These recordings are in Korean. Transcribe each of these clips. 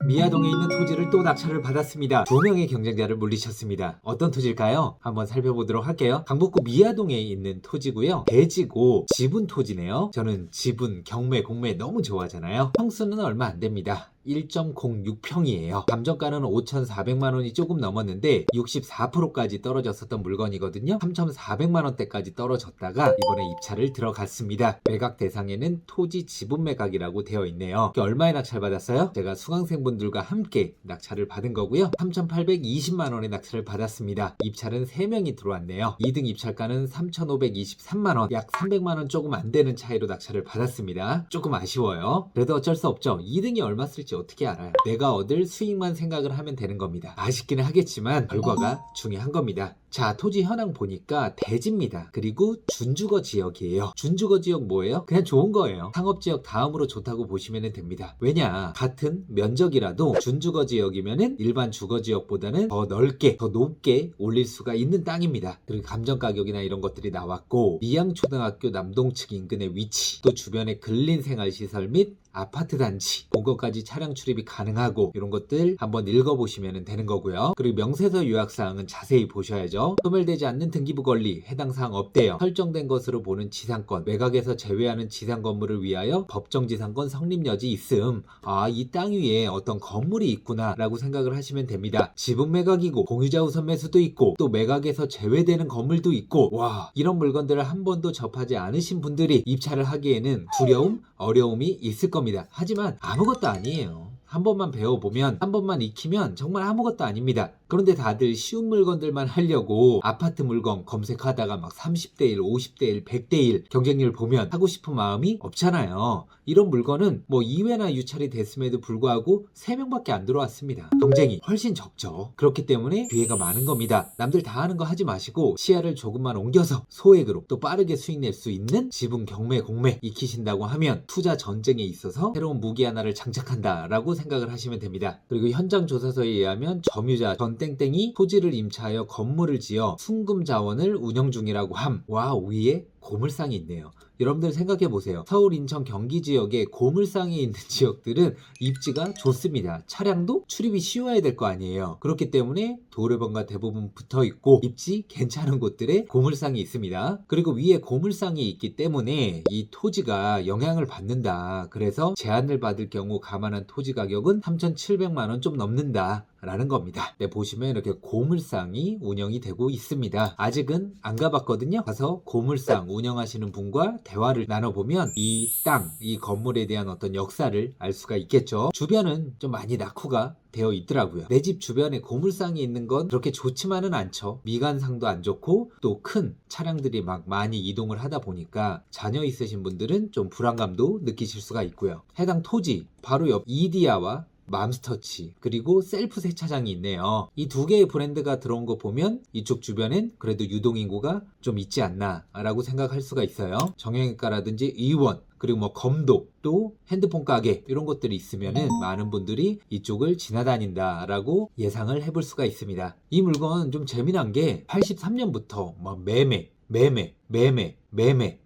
미아동에 있는 토지를 또 낙찰을 받았습니다. 2명의 경쟁자를 물리쳤습니다. 어떤 토지일까요? 한번 살펴보도록 할게요. 강북구 미아동에 있는 토지고요. 대지고 지분 토지네요. 저는 지분, 경매, 공매 너무 좋아하잖아요. 평수는 얼마 안 됩니다. 1.06평이에요. 감정가는 5,400만원이 조금 넘었는데 64%까지 떨어졌었던 물건이거든요. 3,400만원대까지 떨어졌다가 이번에 입찰을 들어갔습니다. 매각 대상에는 토지 지분 매각이라고 되어 있네요. 얼마에 낙찰받았어요? 제가 수강생분들과 함께 낙찰을 받은 거고요. 3,820만원의 낙찰을 받았습니다. 입찰은 3명이 들어왔네요. 2등 입찰가는 3,523만원, 약 300만원 조금 안 되는 차이로 낙찰을 받았습니다. 조금 아쉬워요. 그래도 어쩔 수 없죠. 2등이 얼마 쓸지 어떻게 알아요? 내가 얻을 수익만 생각을 하면 되는 겁니다. 아쉽기는 하겠지만 결과가 중요한 겁니다. 자, 토지 현황 보니까 대지입니다. 그리고 준주거 지역이에요. 준주거 지역 뭐예요? 그냥 좋은 거예요. 상업지역 다음으로 좋다고 보시면 됩니다. 왜냐? 같은 면적이라도 준주거 지역이면은 일반 주거 지역보다는 더 넓게, 더 높게 올릴 수가 있는 땅입니다. 그리고 감정 가격이나 이런 것들이 나왔고, 미양초등학교 남동측 인근의 위치, 또 주변의 근린생활시설 및 아파트 단지, 본거까지 차량 출입이 가능하고 이런 것들 한번 읽어보시면 되는 거고요. 그리고 명세서 요약사항은 자세히 보셔야죠. 소멸되지 않는 등기부 권리, 해당 사항 없대요. 설정된 것으로 보는 지상권, 매각에서 제외하는 지상 건물을 위하여 법정 지상권 성립 여지 있음. 아, 이 땅 위에 어떤 건물이 있구나 라고 생각을 하시면 됩니다. 지분 매각이고 공유자 우선 매수도 있고 또 매각에서 제외되는 건물도 있고, 와, 이런 물건들을 한 번도 접하지 않으신 분들이 입찰을 하기에는 두려움, 어려움이 있을 겁니다. 하지만 아무것도 아니에요. 한 번만 배워보면, 한 번만 익히면 정말 아무것도 아닙니다. 그런데 다들 쉬운 물건들만 하려고 아파트 물건 검색하다가 막 30대1, 50대1, 100대1 경쟁률 보면 하고 싶은 마음이 없잖아요. 이런 물건은 뭐 2회나 유찰이 됐음에도 불구하고 3명밖에 안 들어왔습니다. 경쟁이 훨씬 적죠. 그렇기 때문에 기회가 많은 겁니다. 남들 다 하는 거 하지 마시고 시야를 조금만 옮겨서 소액으로 또 빠르게 수익 낼 수 있는 지분, 경매, 공매 익히신다고 하면 투자 전쟁에 있어서 새로운 무기 하나를 장착한다라고 생각을 하시면 됩니다. 그리고 현장 조사서에 의하면 점유자 전 땡땡이 토지를 임차하여 건물을 지어 순금 자원을 운영 중이라고 함. 와, 위에 고물상이 있네요. 여러분들 생각해보세요. 서울, 인천, 경기 지역에 고물상이 있는 지역들은 입지가 좋습니다. 차량도 출입이 쉬워야 될 거 아니에요. 그렇기 때문에 도로변과 대부분 붙어있고 입지 괜찮은 곳들에 고물상이 있습니다. 그리고 위에 고물상이 있기 때문에 이 토지가 영향을 받는다. 그래서 제한을 받을 경우 감안한 토지 가격은 3,700만원 좀 넘는다 라는 겁니다. 네, 보시면 이렇게 고물상이 운영이 되고 있습니다. 아직은 안 가봤거든요. 가서 고물상 운영하시는 분과 대화를 나눠보면 이 땅, 이 건물에 대한 어떤 역사를 알 수가 있겠죠. 주변은 좀 많이 낙후가 되어 있더라고요. 내 집 주변에 고물상이 있는 건 그렇게 좋지만은 않죠. 미관상도 안 좋고 또 큰 차량들이 막 많이 이동을 하다 보니까 자녀 있으신 분들은 좀 불안감도 느끼실 수가 있고요. 해당 토지 바로 옆 이디야와 맘스터치, 그리고 셀프 세차장이 있네요. 이 두 개의 브랜드가 들어온 거 보면 이쪽 주변엔 그래도 유동인구가 좀 있지 않나 라고 생각할 수가 있어요. 정형외과라든지 의원, 그리고 뭐 검도, 또 핸드폰 가게 이런 것들이 있으면은 많은 분들이 이쪽을 지나다닌다 라고 예상을 해볼 수가 있습니다. 이 물건 좀 재미난 게 83년부터 뭐 매매,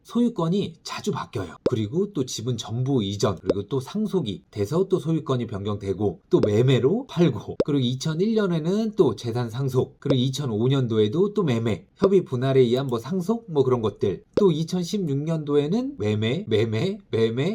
소유권이 자주 바뀌어요. 그리고 또 지분 전부 이전, 그리고 또 상속이 돼서 또 소유권이 변경되고 또 매매로 팔고, 그리고 2001년에는 또 재산 상속, 그리고 2005년도에도 또 매매, 협의 분할에 의한 뭐 상속 뭐 그런 것들, 또 2016년도에는 매매,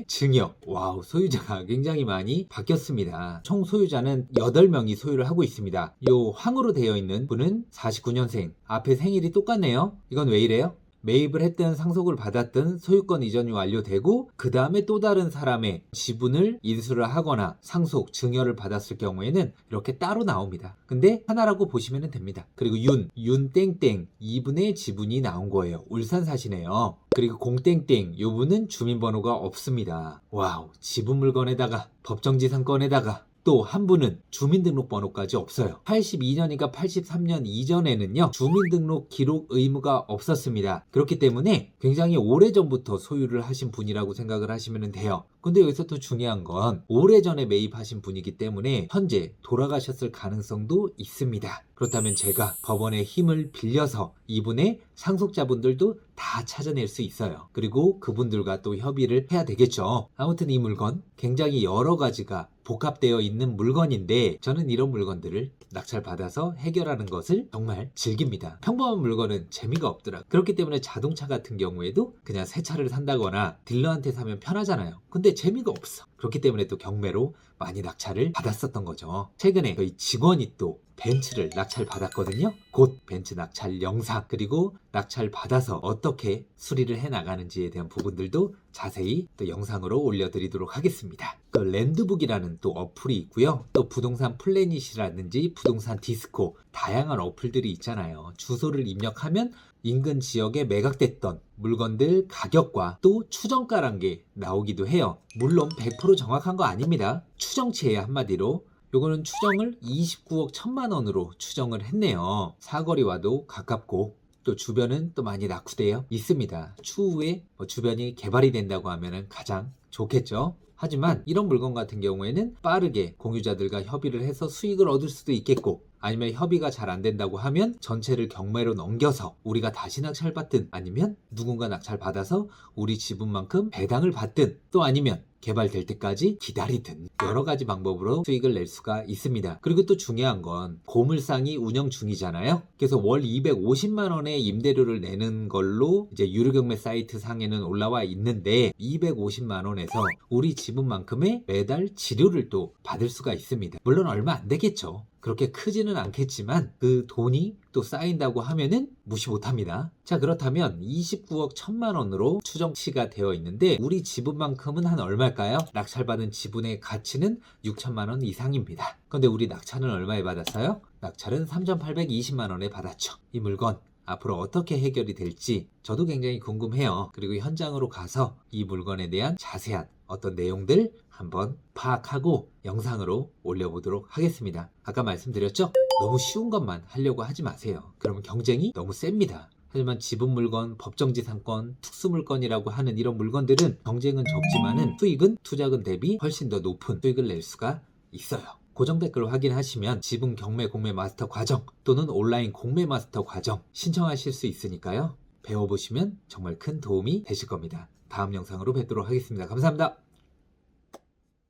증여. 와우, 소유자가 굉장히 많이 바뀌었습니다. 총 소유자는 8명이 소유를 하고 있습니다. 요 황으로 되어 있는 분은 49년생, 앞에 생일이 똑같네요. 이건 왜 이래요? 매입을 했든 상속을 받았든 소유권 이전이 완료되고 그 다음에 또 다른 사람의 지분을 인수를 하거나 상속, 증여를 받았을 경우에는 이렇게 따로 나옵니다. 근데 하나라고 보시면 됩니다. 그리고 윤땡땡 이분의 지분이 나온 거예요. 울산 사시네요. 그리고 공땡땡 요분은 주민번호가 없습니다. 와우, 지분 물건에다가 법정지상권에다가 또 한 분은 주민등록번호까지 없어요. 82년인가 83년 이전에는요, 주민등록 기록 의무가 없었습니다. 그렇기 때문에 굉장히 오래전부터 소유를 하신 분이라고 생각을 하시면 돼요. 근데 여기서 또 중요한 건 오래전에 매입하신 분이기 때문에 현재 돌아가셨을 가능성도 있습니다. 그렇다면 제가 법원의 힘을 빌려서 이분의 상속자분들도 다 찾아낼 수 있어요. 그리고 그분들과 또 협의를 해야 되겠죠. 아무튼 이 물건 굉장히 여러 가지가 복합되어 있는 물건인데 저는 이런 물건들을 낙찰받아서 해결하는 것을 정말 즐깁니다. 평범한 물건은 재미가 없더라. 그렇기 때문에 자동차 같은 경우에도 그냥 새 차를 산다거나 딜러한테 사면 편하잖아요. 근데 재미가 없어. 그렇기 때문에 또 경매로 많이 낙찰을 받았었던 거죠. 최근에 저희 직원이 또 벤츠를 낙찰 받았거든요. 곧 벤츠 낙찰 영상, 그리고 낙찰 받아서 어떻게 수리를 해 나가는지에 대한 부분들도 자세히 또 영상으로 올려드리도록 하겠습니다. 그 랜드북이라는 또 어플이 있고요. 또 부동산 플래닛이라든지 부동산 디스코, 다양한 어플들이 있잖아요. 주소를 입력하면 인근 지역에 매각됐던 물건들 가격과 또 추정가란 게 나오기도 해요. 물론 100% 정확한 거 아닙니다. 추정치예요, 한마디로. 요거는 추정을 29억 1천만 원으로 추정을 했네요. 사거리와도 가깝고 또 주변은 또 많이 낙후되어 있습니다. 추후에 주변이 개발이 된다고 하면 가장 좋겠죠. 하지만 이런 물건 같은 경우에는 빠르게 공유자들과 협의를 해서 수익을 얻을 수도 있겠고, 아니면 협의가 잘 안 된다고 하면 전체를 경매로 넘겨서 우리가 다시 낙찰받든, 아니면 누군가 낙찰받아서 우리 지분만큼 배당을 받든, 또 아니면 개발될 때까지 기다리든 여러 가지 방법으로 수익을 낼 수가 있습니다. 그리고 또 중요한 건 고물상이 운영 중이잖아요. 그래서 월 250만 원의 임대료를 내는 걸로 이제 유료경매 사이트 상에는 올라와 있는데, 250만 원에서 우리 지분만큼의 매달 지료를 또 받을 수가 있습니다. 물론 얼마 안 되겠죠. 그렇게 크지는 않겠지만 그 돈이 또 쌓인다고 하면은 무시 못합니다. 자, 그렇다면 29억 1천만 원으로 추정치가 되어 있는데 우리 지분만큼은 한 얼마일까요? 낙찰받은 지분의 가치는 6천만 원 이상입니다. 그런데 우리 낙찰은 얼마에 받았어요? 낙찰은 3,820만 원에 받았죠. 이 물건 앞으로 어떻게 해결이 될지 저도 굉장히 궁금해요. 그리고 현장으로 가서 이 물건에 대한 자세한 어떤 내용들 한번 파악하고 영상으로 올려보도록 하겠습니다. 아까 말씀드렸죠? 너무 쉬운 것만 하려고 하지 마세요. 그러면 경쟁이 너무 셉니다. 하지만 지분 물건, 법정지상권, 특수물건이라고 하는 이런 물건들은 경쟁은 적지만은 수익은 투자금 대비 훨씬 더 높은 수익을 낼 수가 있어요. 고정 댓글 확인하시면 지분 경매 공매 마스터 과정 또는 온라인 공매 마스터 과정 신청하실 수 있으니까요. 배워보시면 정말 큰 도움이 되실 겁니다. 다음 영상으로 뵙도록 하겠습니다. 감사합니다.